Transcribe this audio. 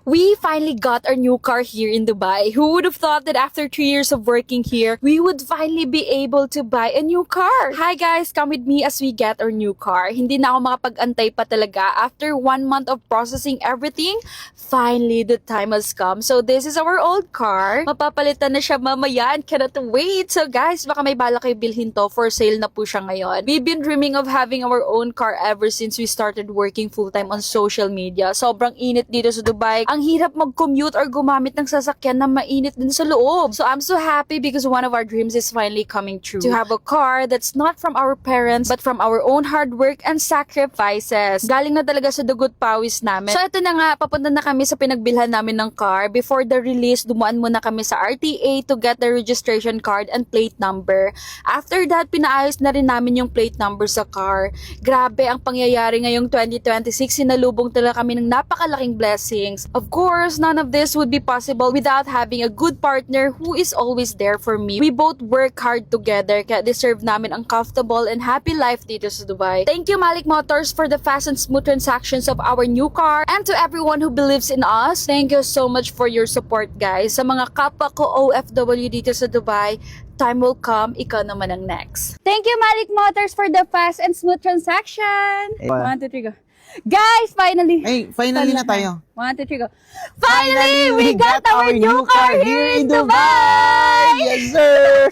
We finally got our new car here in Dubai. Who would have thought that after 3 years of working here, we would finally be able to buy a new car? Hi guys, come with me as we get our new car. Hindi na ako makapag-antay pa talaga. After 1 month of processing everything, finally the time has come. So this is our old car. Mapapalitan na siya mamaya and cannot wait. So guys, baka may bala kayo bilhin to. For sale na po siya ngayon. We've been dreaming of having our own car ever since we started working full-time on social media. Sobrang init dito sa Dubai. Ang hirap mag-commute or gumamit ng sasakyan na mainit din sa loob. So I'm so happy because one of our dreams is finally coming true. To have a car that's not from our parents but from our own hard work and sacrifices. Galing na talaga sa dugot pawis namin. So ito na nga, papunta na kami sa pinagbilhan namin ng car. Before the release, dumuan muna kami sa RTA to get the registration card and plate number. After that, pinaayos na rin namin yung plate number sa car. Grabe ang pangyayari ngayong 2026. Sinalubong talaga kami ng napakalaking blessings. Of course, none of this would be possible without having a good partner who is always there for me. We both work hard together kaya deserve namin ang comfortable and happy life dito sa Dubai. Thank you Malik Motors for the fast and smooth transactions of our new car, and to everyone who believes in us, thank you so much for your support guys. Sa mga kapwa ko OFW dito sa Dubai, time will come, ikaw naman ang next. Thank you Malik Motors for the fast and smooth transaction. 1, 2, 3, go. Guys, finally! Hey, finally na tayo. 1, 2, 3, go. Finally, we got our new car here in Dubai! Yes, sir!